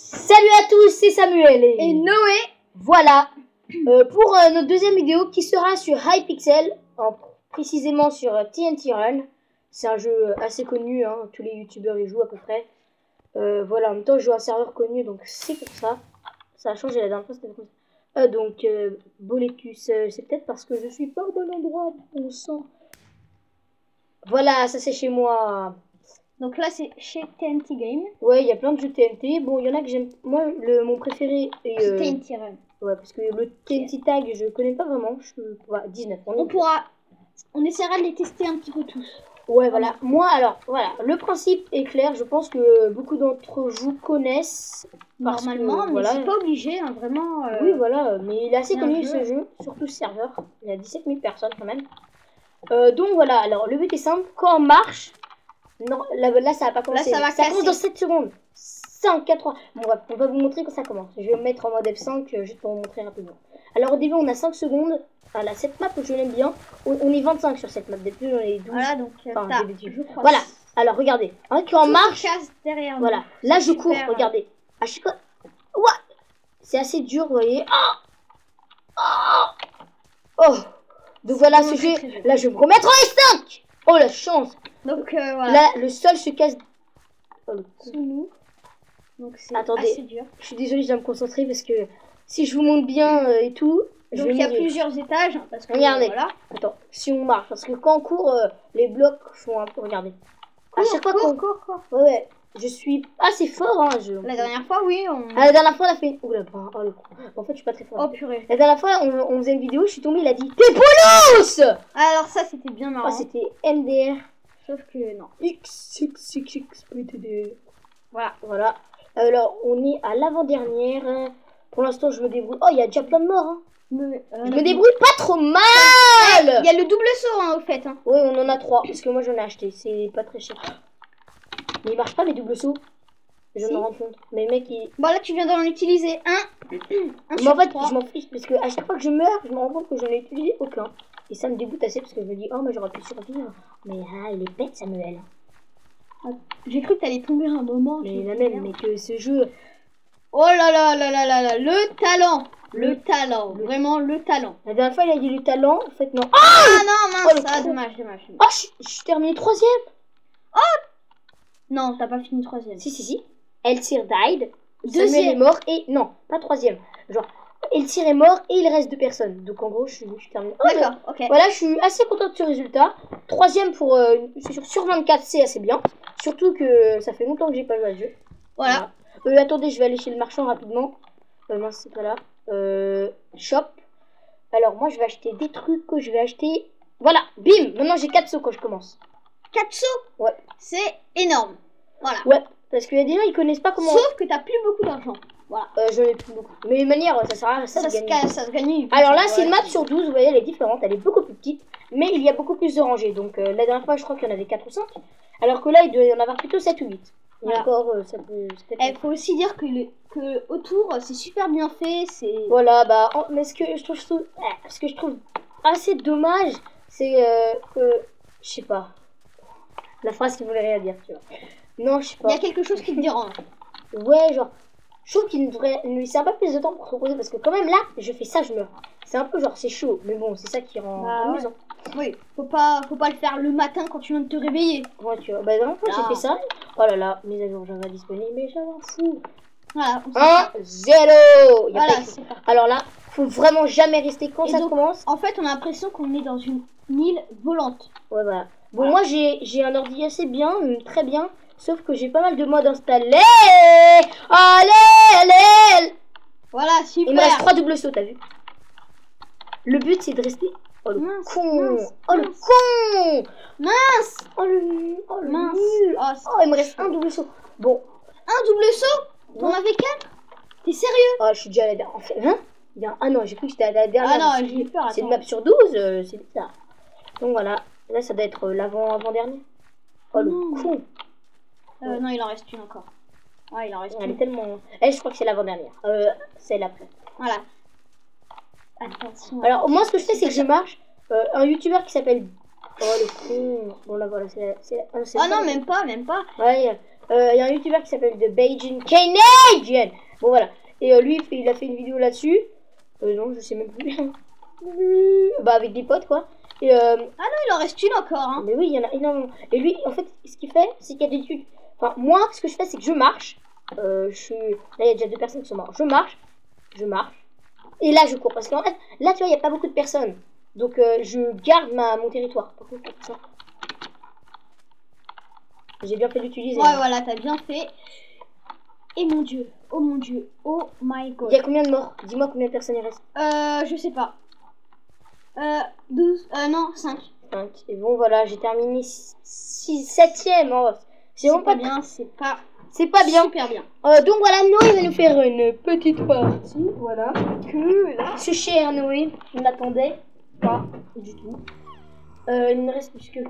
Salut à tous, c'est Samuel et Noé. Voilà, pour notre deuxième vidéo qui sera sur Hypixel, précisément sur TNT Run. C'est un jeu assez connu, hein, tous les youtubeurs y jouent à peu près. Voilà, en même temps je joue à un serveur connu, donc c'est pour ça. Ça a changé la dernière fois, c'était comme ça. Donc, Boletus, c'est peut-être parce que je suis pas au bon endroit, on sent. Voilà, ça c'est chez moi. Donc là, c'est chez TNT Game. Ouais, il y a plein de jeux TNT. Bon, il y en a que j'aime. Moi, mon préféré est. TNT Run. Ouais, parce que le TNT Tag, je connais pas vraiment. Ouais, 19. On essaiera de les tester un petit peu tous. Ouais, voilà. Moi, alors, voilà. Le principe est clair. Je pense que beaucoup d'entre vous connaissent. Normalement, mais voilà, c'est pas obligé, hein, vraiment. Oui, voilà. Mais il est assez connu ce jeu, surtout ce serveur. Il y a 17 000 personnes quand même. Donc voilà. Alors, le but est simple. Quand on marche. Non, là ça va pas commencer. Là, ça commence dans 7 secondes. 5, 4, 3. Bon, bref, on va vous montrer quand ça commence. Je vais me mettre en mode F5 juste pour vous montrer rapidement. Alors au début, on a 5 secondes. Voilà, cette map, je l'aime bien. On est 25 sur cette map. Depuis, on est 12. Voilà, donc voilà. Alors regardez. Hein, quand on marche. Derrière voilà. Là, je cours. Regardez. À chaque fois. Ouais. C'est assez dur, vous voyez. Oh. Donc voilà ce jeu. Là, je vais me remettre en F5. Oh la chance. Donc voilà. Là, le sol se casse. Sous nous. Donc c'est Attendez, assez dur. Je suis désolée, je dois me concentrer parce que si je vous montre bien et tout. Donc il y a plusieurs étages. Parce que, regardez. Voilà. Attends, si on marche, parce que quand on court, les blocs font un peu. Regardez. À chaque fois qu'on court. Ouais, je suis assez fort. Hein, La dernière fois, oui. La dernière fois, on a fait. Oh là, le coup. En fait, je suis pas très fort. Oh purée. La dernière fois, on faisait une vidéo, je suis tombée, il a dit T'es polos. Alors ça, c'était bien marrant. C'était MDR. Sauf que non. XXXPTD. Voilà. Alors, on est à l'avant-dernière. Pour l'instant, je me débrouille. Oh, il y a déjà plein de morts. Hein. Je me débrouille pas trop mal. Il y a le double saut, hein, au fait. Hein. Oui, on en a 3. Parce que moi, j'en ai acheté. C'est pas très cher. Mais il marche pas, mes doubles sauts. Je me rends compte. Mais mec, Bon, là, tu viens d'en utiliser un. Mais en fait, je m'en fiche. Parce que à chaque fois que je meurs, je me rends compte que j'en ai utilisé aucun. Et ça me dégoûte assez parce que je me dis, oh, mais j'aurais pu survivre. Mais il est bête, Samuel. J'ai cru que t'allais tomber un moment. Mais la même, mais que ce jeu. Oh là là, le talent. Le talent, vraiment le talent. La dernière fois, il a dit le talent. En fait, non. Ah non, mince, dommage. Oh, je terminé 3ème. Oh non, t'as pas fini 3ème. Si. Eltsir died. 2ème est mort et. Non, pas 3ème. Genre, Eltsir est mort et il reste 2 personnes. Donc en gros, je suis terminé. D'accord, ok. Voilà, je suis assez contente de ce résultat. 3ème pour. Sur 24, c'est assez bien. Surtout que ça fait longtemps que j'ai pas joué à ce jeu. Voilà. Attendez, je vais aller chez le marchand rapidement. Mince, c'est pas là. Shop. Alors, moi, je vais acheter des trucs que je vais acheter. Voilà, bim. Maintenant, j'ai 4 sauts quand je commence. 4 sauts? Ouais. C'est énorme. Voilà. Ouais, parce qu'il y a des gens, ils connaissent pas comment. Sauf que t'as plus beaucoup d'argent. Voilà. J'en ai plus beaucoup. Mais de manière, ça sert à rien. Ça se gagne. Alors là, c'est une map sur 12. Vous voyez, elle est différente. Elle est beaucoup plus petite. Mais il y a beaucoup plus de rangées. Donc, la dernière fois, je crois qu'il y en avait 4 ou 5. Alors que là, il doit y en avoir plutôt 7 ou 8. Voilà. Encore, ça peut. Il faut aussi dire que autour, c'est super bien fait. Voilà, bah. Mais ce que je trouve assez dommage, c'est que. Je sais pas. La phrase qui voulait rien dire, tu vois. Non, je sais pas. Il y a quelque chose qui te dérange. Ouais, genre. Je trouve qu'il devrait nous laisser un peu plus de temps pour se reposer parce que quand même là, je fais ça, je meurs. C'est un peu genre, c'est chaud, mais bon, c'est ça qui rend amusant. Oui, faut pas le faire le matin quand tu viens de te réveiller. Ouais, tu vois. Bah, dans j'ai fait ça. Oh là là, mes avions Java disponibles, mais je m'en fous. Voilà. 1-0. Voilà, alors là, faut vraiment jamais rester quand ça commence. En fait, on a l'impression qu'on est dans une île volante. Ouais, voilà. Bon, moi, j'ai un ordi assez bien, très bien. Sauf que j'ai pas mal de modes installés. Allez. Voilà, super. Il me reste 3 doubles sauts, t'as vu? Le but, c'est de rester. Oh le con. Le con. Mince. Oh le mince. Nul. Oh, il me reste un double saut. Bon. Un double saut? T'en avais 4? T'es sérieux? Oh, je suis déjà à la dernière. En fait, hein? Ah non, j'ai cru que c'était à la dernière. Ah non, j'ai peur. C'est une map sur 12, c'est bizarre. Donc voilà. Là, ça doit être l'avant-dernier. Oh le con. Non, il en reste une encore. Ouais, il en reste une. Elle est tellement. Je crois que c'est l'avant-dernière. C'est l'après. Voilà. Attention. Alors, moi, ce que je fais, c'est que je marche. Un youtubeur qui s'appelle. Oh le con. Bon, là, voilà. Ah non, même pas. Ouais. Il y a un youtubeur qui s'appelle The Beijing Canadian. Bon voilà. Et lui, il a fait une vidéo là-dessus. Non, je sais même plus. Bah avec des potes quoi. Et Ah non, il en reste une encore. Hein. mais oui, il y en a énormément. Et lui, en fait, ce qu'il fait, c'est qu'il y a des trucs. Enfin, moi, ce que je fais, c'est que je marche. Là, il y a déjà 2 personnes qui sont mortes. Je marche. Et là, je cours. Parce qu'en fait, là, tu vois, il n'y a pas beaucoup de personnes. Donc, je garde mon territoire. Par contre, ça. J'ai bien fait d'utiliser. Ouais, voilà, t'as bien fait. Et mon dieu, oh mon dieu, oh my god. Il y a combien de morts? Dis-moi combien de personnes il reste. Je sais pas. 12, non, 5. 5. Et bon, voilà, j'ai terminé 7ème. Oh, c'est vraiment pas bien, c'est pas bien. Super bien. Donc voilà, Noé va nous faire une petite partie. Voilà. Que là, ce cher Noé, on n'attendait pas du tout. Il me reste plus que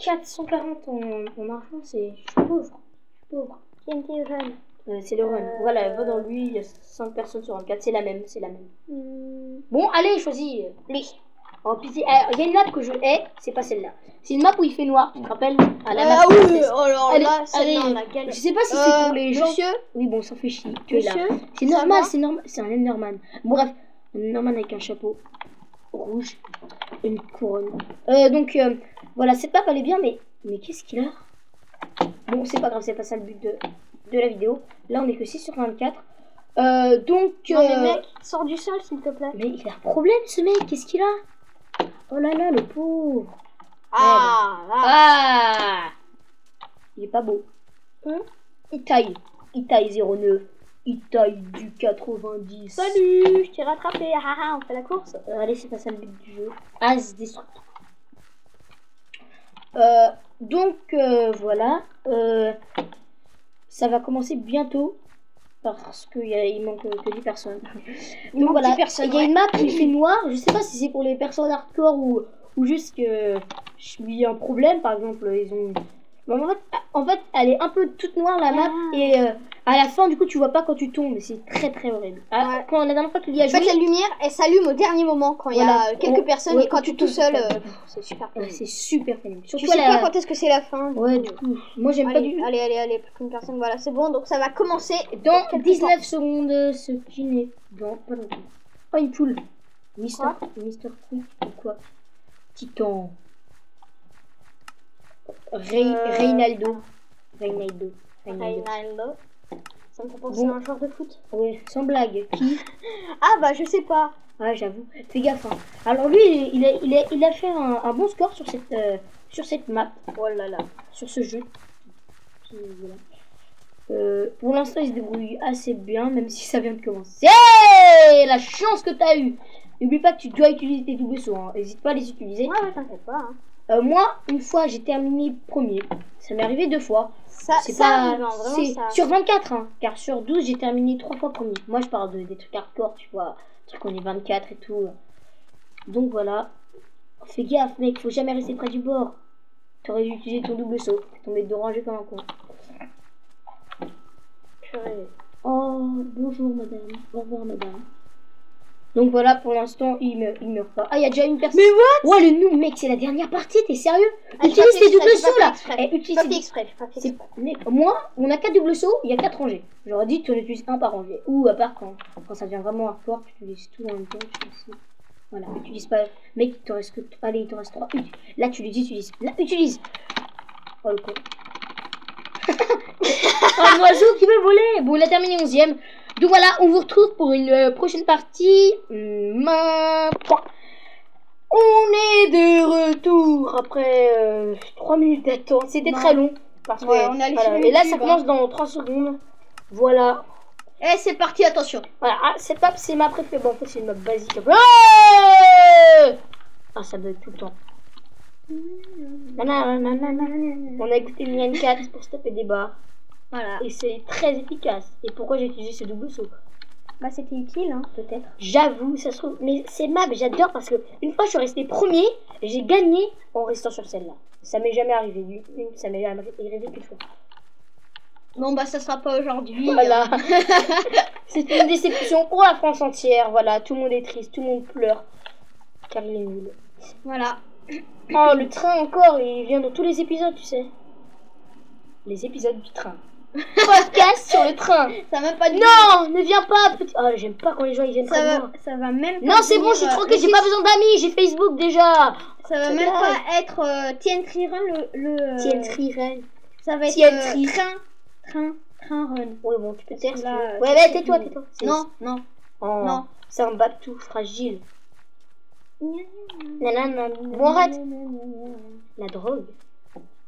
440 en argent. Je suis pauvre. TNT Run. C'est le run. Voilà, va dans lui, il y a 5 personnes sur 24. C'est la même. Bon, allez, choisis. Lui. Oh, puis il y a une map que je hais, c'est pas celle-là. C'est une map où il fait noir, tu te rappelles? À la map. Ah oui, oh là Allez, là, allez. on a galéré. Je sais pas si c'est pour les gens. Monsieur, Oui, bon, ça fait chier. Tu es là. monsieur, C'est ça normal, va c'est normal. C'est un Enderman. Bon, bref, un Enderman avec un chapeau rouge, une couronne. Donc, voilà, cette map elle est bien, mais qu'est-ce qu'il a? Bon, c'est pas grave, c'est pas ça le but de la vidéo. Là, on est que 6 sur 24. Donc, non mais mec, sors du sol s'il te plaît. mais il a un problème ce mec, qu'est-ce qu'il a? Oh là là, le pauvre. Ah, Il est pas beau. Il taille 09. Il taille du 90. salut, je t'ai rattrapé, haha, on fait la course. Allez, c'est pas ça le but du jeu. As destructeur. Donc, voilà. Ça va commencer bientôt. Parce qu'il manque que 10 personnes. Donc voilà, il y a une map qui fait noir. Je sais pas si c'est pour les personnes hardcore ou juste que je suis un problème. Par exemple, ils ont... En fait, elle est un peu toute noire la map. Et à la fin, du coup, tu vois pas quand tu tombes. C'est très très horrible. Ouais. Quand la dernière fois qu'il y a En fait, joué... la lumière, elle s'allume au dernier moment quand il y a quelques personnes. Ouais, et quand tu es tout seul, c'est super Ouais, c'est super pénible. Tu Surtout sais pas quand est-ce que c'est la fin. Ouais, du coup, moi j'aime pas du tout. Allez, plus qu'une personne, voilà, c'est bon. Donc ça va commencer Dans 19 secondes, ce qui n'est dans pas longtemps. Oh, une poule. Mister Quick ou quoi? Titan. Reynaldo. Ça me fait penser à un joueur de foot. Ouais, sans blague. Qui? Ah bah je sais pas. Ah, j'avoue. Fais gaffe. Hein. Alors lui, il a fait un bon score sur cette map. Oh là là. Sur ce jeu. Puis, voilà. Pour l'instant, il se débrouille assez bien, même si ça vient de commencer. La chance que t'as eu. N'oublie pas que tu dois utiliser tes doubles sauts. Hein. N'hésite pas à les utiliser. Ouais, t'inquiète pas. Hein. Moi, une fois, j'ai terminé premier. Ça m'est arrivé 2 fois. C'est pas vraiment ça. Sur 24, hein, car sur 12, j'ai terminé 3 fois premier. Moi, je parle des trucs hardcore, tu vois. Des trucs on est 24 et tout. Donc voilà. Fais gaffe, mec, faut jamais rester près du bord. T'aurais dû utiliser ton double saut. T'es tombé de ranger comme un con. Purée. Oh, bonjour madame. Au revoir madame. Donc voilà, pour l'instant, il meurt pas. Ah, il y a déjà une personne. Mais what? Ouais, le noob, mec, c'est la dernière partie, t'es sérieux? Utilise tes doubles sauts là. J'ai pas fait exprès. Moi, on a 4 doubles sauts, il y a 4 rangées. J'aurais dit que tu en utilises un par rangée. Ou à part quand ça devient vraiment hardcore, tu utilises tout en même temps. Voilà, utilise pas. Mec, il te reste que. Allez, il te reste 3. Là, tu les utilises. Là, utilise. Oh le con. Un oiseau qui veut voler. Bon, il a terminé 11ème. Donc voilà, on vous retrouve pour une prochaine partie. Maintenant. On est de retour après 3 minutes d'attente. C'était très long. Parce que, on a voilà. Et là, ça commence dans 3 secondes. Voilà. Et c'est parti, attention. Voilà, cette map, c'est ma préférée. Bon, en fait, c'est une map basique. Ah, ça bug tout le temps. On a écouté Mian 4 pour se taper des barres. Voilà. Et c'est très efficace. Et pourquoi j'ai utilisé ce double saut? Bah, c'était utile, hein, peut-être. J'avoue, ça se trouve. Mais ces maps, j'adore parce que une fois, je suis resté premier, j'ai gagné en restant sur celle-là. Ça m'est jamais arrivé. Ça m'est jamais arrivé qu'une fois. Bon, bah, ça sera pas aujourd'hui. Voilà. C'est une déception pour la France entière. Voilà, tout le monde est triste, tout le monde pleure. Car il est nul. Voilà. Oh, le train encore, il vient dans tous les épisodes, tu sais. les épisodes du train. Podcast sur le train. Ça va même pas. Non, ne viens pas, petit. Oh, j'aime pas quand les gens ils viennent près de moi. Ça va même. Non, c'est bon, je suis tranquille, j'ai pas besoin d'amis, j'ai Facebook déjà. Ça va même pas être TNT Run le. TNT Run. Ça va être train run. Oui, bon, tu peux te taire. Là, ouais, ouais, tais-toi. Non, non. Oh, non. C'est un bateau fragile. Nanana. Bon, arrête. La drogue,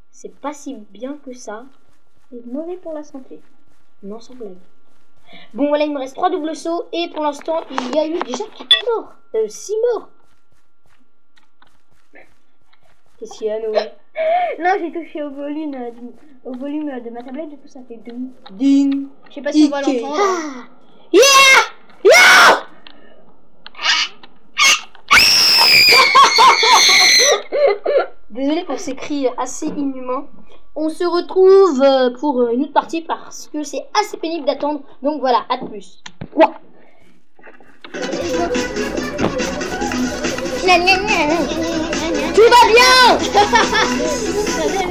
c'est pas si bien que ça. C'est mauvais pour la santé. Non, sans blague. Bon, voilà, il me reste 3 doubles sauts. Et pour l'instant, il y a eu déjà 4 morts. 6 morts. Qu'est-ce qu'il y a, Noé? Non, j'ai touché au volume de ma tablette, du coup ça fait 2. Ding. Je sais pas si on va l'entendre. Ah. Yeah! Yeah! Désolé pour ces cris assez inhumains. On se retrouve pour une autre partie parce que c'est assez pénible d'attendre. Donc voilà, à plus. Wow. Tout va bien.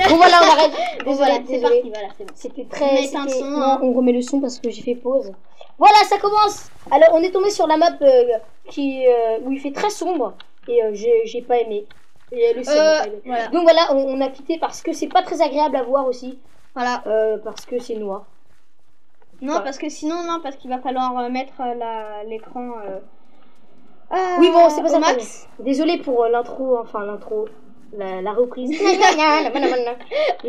Bon voilà, on arrête. Voilà, Désolé. parti, voilà, c'est bon. C'était très... Non, on remet le son parce que j'ai fait pause. Voilà, ça commence. Alors, on est tombé sur la map où il fait très sombre. Et j'ai pas aimé. Et Lucie n'a pas aimé. Voilà. Donc voilà, on a quitté parce que c'est pas très agréable à voir aussi. Voilà. Parce que c'est noir. Non, Voilà. parce que sinon, non, parce qu'il va falloir mettre l'écran... Oui, bon, c'est pas ça. max. Désolé pour l'intro, la reprise. Je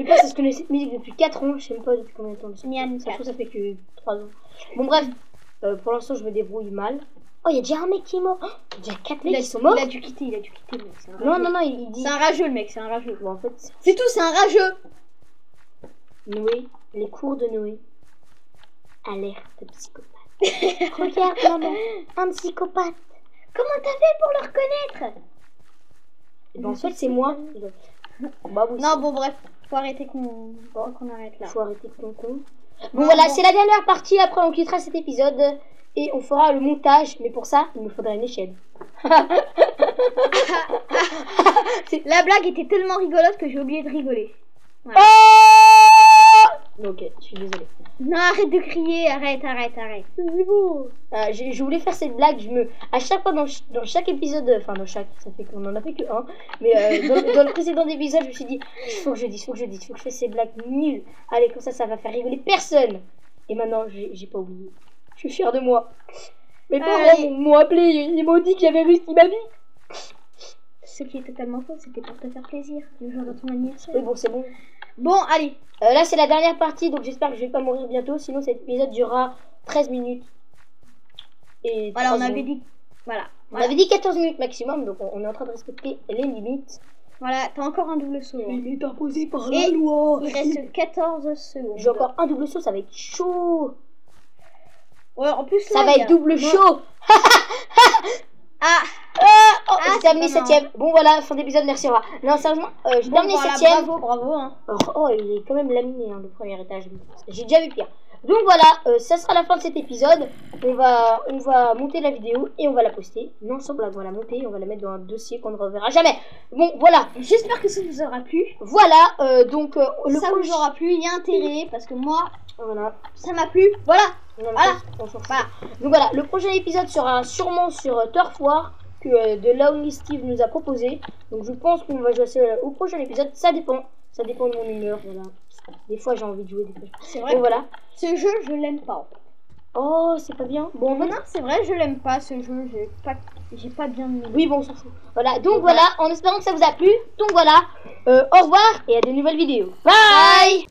pense que je connais cette musique depuis 4 ans, je sais même pas depuis combien de temps. Ça, ça fait que 3 ans. Bon, bref, pour l'instant, je me débrouille mal. Oh, il y a déjà un mec qui est mort. Il y a déjà 4 mecs qui sont morts. Il a dû quitter le mec. Non, il dit. C'est un rageux, le mec, c'est un rageux. Bon, en fait, c'est tout, c'est un rageux. Noé, les cours de Noé. Alerte psychopathe. Regarde, maman, un psychopathe. Comment t'as fait pour le reconnaître? Et ben, en fait, c'est moi. Bah, oui, non, bon, bref, faut arrêter qu'on arrête là. Faut arrêter con. Bon, voilà, c'est la dernière partie. Après, on quittera cet épisode et on fera le montage. Mais pour ça, il me faudra une échelle. La blague était tellement rigolote que j'ai oublié de rigoler. Voilà. Oh, ok, je suis désolée. Non, arrête de crier, arrête. C'est beau. Je voulais faire cette blague. À chaque fois dans chaque épisode, enfin dans chaque, ça fait qu'on en a fait que un. Mais dans le précédent épisode, je me suis dit, il faut que je fasse ces blagues nulles. Allez, comme ça va faire rigoler personne. Et maintenant, j'ai pas oublié. Je suis fière de moi. Mes parents m'ont appelé, ils m'ont dit que j'avais réussi ma vie. Ce qui est totalement faux, c'était pour te faire plaisir le jour de ton anniversaire. Oui, bon, c'est bon. Bon, allez. Là, c'est la dernière partie, donc j'espère que je vais pas mourir bientôt. Sinon, cet épisode durera 13 minutes. Et voilà, on avait dit. Voilà. On avait dit 14 minutes maximum, donc on est en train de respecter les limites. Voilà, t'as encore un double saut. Il est imposé par la loi. Il reste 14 secondes. J'ai encore un double saut, ça va être chaud. Ouais, en plus, ça va être double chaud. J'ai terminé 7ème. Bon, voilà, fin d'épisode, merci, au revoir. Non, sérieusement, j'ai terminé 7ème. Bravo, hein. Oh, il est quand même laminé, hein, le premier étage. J'ai déjà vu pire. Donc voilà, ça sera la fin de cet épisode. On va monter la vidéo et on va la poster. Non, sans blague, on va la monter, on va la mettre dans un dossier qu'on ne reverra jamais. Bon, voilà. J'espère que ça vous aura plu. Voilà, donc ça vous aura plu, il y a intérêt parce que moi, voilà, ça m'a plu. Voilà. Voilà. Donc voilà, le prochain épisode sera sûrement sur Turf War que de Lonely Steve nous a proposé. Donc je pense qu'on va jouer au prochain épisode. Ça dépend de mon humeur. Voilà. Des fois j'ai envie de jouer, des fois. C'est vrai. Donc voilà. Ce jeu, je l'aime pas. En fait. Oh, c'est pas bien. Bon, non, c'est vrai, je l'aime pas ce jeu. J'ai pas bien aimé. Oui, bon, on s'en fout. Voilà. Donc voilà, en espérant que ça vous a plu. Donc voilà. Au revoir et à de nouvelles vidéos. Bye.